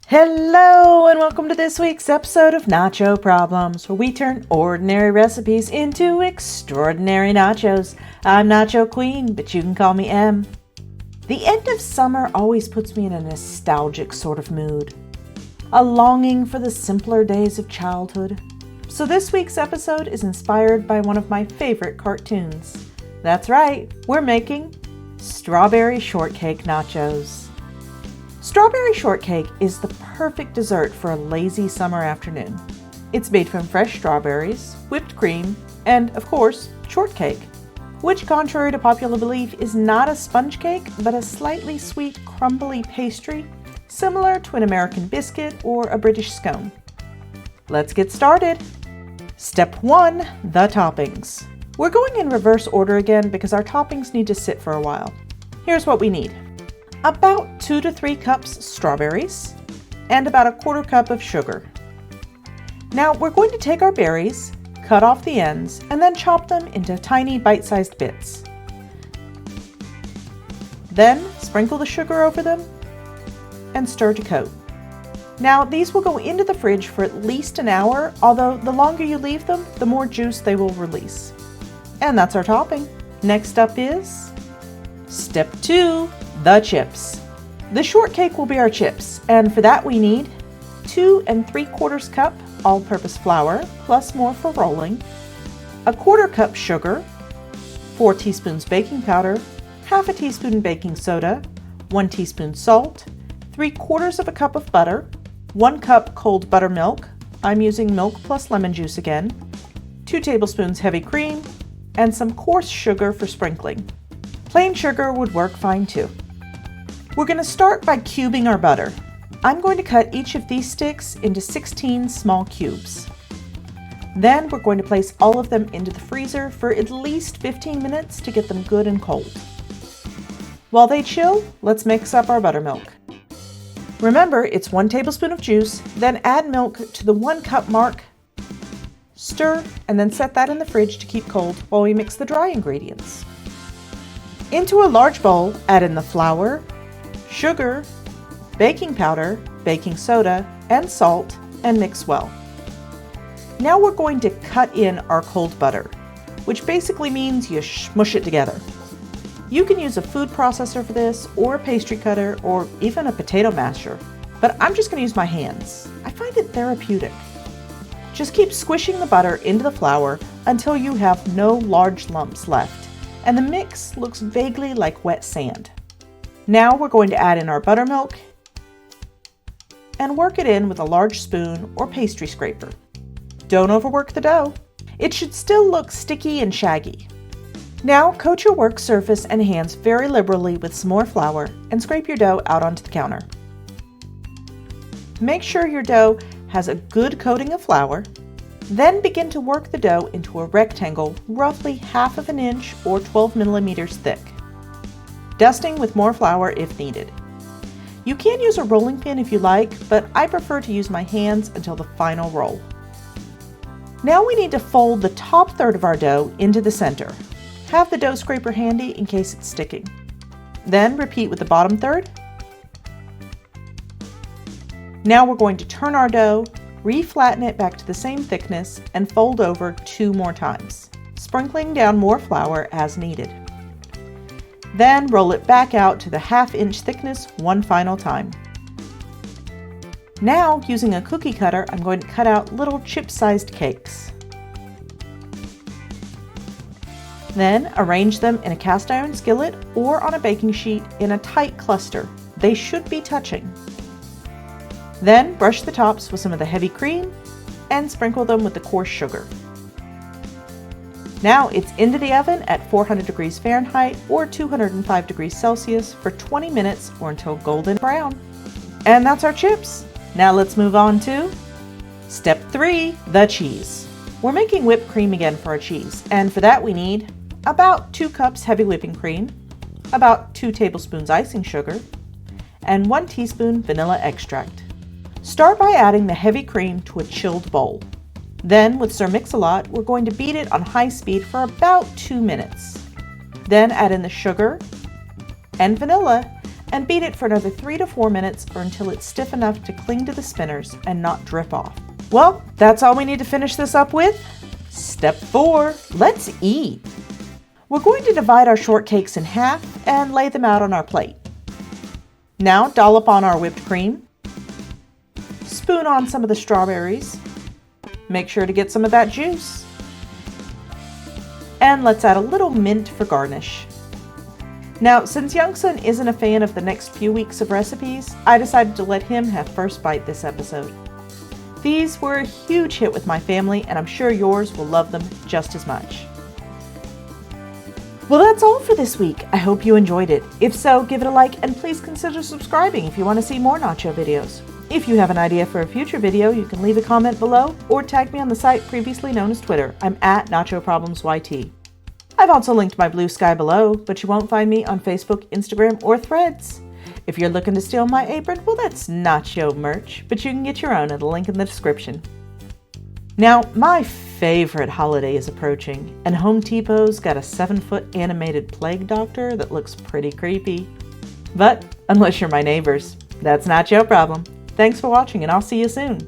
Hello and welcome to this week's episode of Nacho Problems, where we turn ordinary recipes into extraordinary nachos. I'm Nacho Queen, but you can call me M. The end of summer always puts me in a nostalgic sort of mood, a longing for the simpler days of childhood. So this week's episode is inspired by one of my favorite cartoons. That's right, we're making strawberry shortcake nachos. Strawberry shortcake is the perfect dessert for a lazy summer afternoon. It's made from fresh strawberries, whipped cream, and, of course, shortcake, which, contrary to popular belief, is not a sponge cake, but a slightly sweet, crumbly pastry, similar to an American biscuit or a British scone. Let's get started. Step 1, the toppings. We're going in reverse order again because our toppings need to sit for a while. Here's what we need. About 2 to 3 cups strawberries and about a quarter cup of sugar. Now we're going to take our berries, cut off the ends, and then chop them into tiny bite-sized bits. Then sprinkle the sugar over them and stir to coat. Now these will go into the fridge for at least an hour, although the longer you leave them, the more juice they will release. And that's our topping. Next up is step 2. The chips. The shortcake will be our chips, and for that we need 2 3/4 cup all-purpose flour, plus more for rolling, a quarter cup sugar, 4 teaspoons baking powder, half a teaspoon baking soda, 1 teaspoon salt, 3/4 cup of butter, 1 cup cold buttermilk, I'm using milk plus lemon juice again, 2 tablespoons heavy cream, and some coarse sugar for sprinkling. Plain sugar would work fine too. We're going to start by cubing our butter. I'm going to cut each of these sticks into 16 small cubes. Then we're going to place all of them into the freezer for at least 15 minutes to get them good and cold. While they chill, let's mix up our buttermilk. Remember, it's 1 tablespoon of juice, then add milk to the 1 cup mark, stir, and then set that in the fridge to keep cold while we mix the dry ingredients. Into a large bowl, add in the flour, sugar, baking powder, baking soda, and salt, and mix well. Now we're going to cut in our cold butter, which basically means you smush it together. You can use a food processor for this, or a pastry cutter, or even a potato masher, but I'm just going to use my hands. I find it therapeutic. Just keep squishing the butter into the flour until you have no large lumps left, and the mix looks vaguely like wet sand. Now we're going to add in our buttermilk and work it in with a large spoon or pastry scraper. Don't overwork the dough. It should still look sticky and shaggy. Now coat your work surface and hands very liberally with some more flour and scrape your dough out onto the counter. Make sure your dough has a good coating of flour. Then begin to work the dough into a rectangle roughly 1/2 inch or 12 millimeters thick, dusting with more flour if needed. You can use a rolling pin if you like, but I prefer to use my hands until the final roll. Now we need to fold the top third of our dough into the center. Have the dough scraper handy in case it's sticking. Then repeat with the bottom third. Now we're going to turn our dough, re-flatten it back to the same thickness, and fold over 2 more times, sprinkling down more flour as needed. Then roll it back out to the 1/2 inch thickness one final time. Now, using a cookie cutter, I'm going to cut out little chip-sized cakes. Then arrange them in a cast iron skillet or on a baking sheet in a tight cluster. They should be touching. Then brush the tops with some of the heavy cream and sprinkle them with the coarse sugar. Now it's into the oven at 400 degrees Fahrenheit or 205 degrees Celsius for 20 minutes or until golden brown. And that's our chips. Now let's move on to step 3, the cheese. We're making whipped cream again for our cheese, and for that we need about 2 cups heavy whipping cream, about 2 tablespoons icing sugar, and 1 teaspoon vanilla extract. Start by adding the heavy cream to a chilled bowl. Then, with Sir Mix-a-Lot, we're going to beat it on high speed for about 2 minutes. Then add in the sugar and vanilla and beat it for another 3 to 4 minutes or until it's stiff enough to cling to the spinners and not drip off. Well, that's all we need to finish this up with. Step 4, let's eat. We're going to divide our shortcakes in half and lay them out on our plate. Now dollop on our whipped cream. Spoon on some of the strawberries. Make sure to get some of that juice. And let's add a little mint for garnish. Now, since Youngson isn't a fan of the next few weeks of recipes, I decided to let him have first bite this episode. These were a huge hit with my family, and I'm sure yours will love them just as much. Well, that's all for this week. I hope you enjoyed it. If so, give it a like and please consider subscribing if you want to see more nacho videos. If you have an idea for a future video, you can leave a comment below or tag me on the site previously known as Twitter. I'm at NachoProblemsYT. I've also linked my blue sky below, but you won't find me on Facebook, Instagram, or Threads. If you're looking to steal my apron, well, that's nacho merch, but you can get your own at a link in the description. Now, my favorite holiday is approaching, and Home Depot's got a 7-foot animated plague doctor that looks pretty creepy. But, unless you're my neighbors, that's not your problem. Thanks for watching, and I'll see you soon.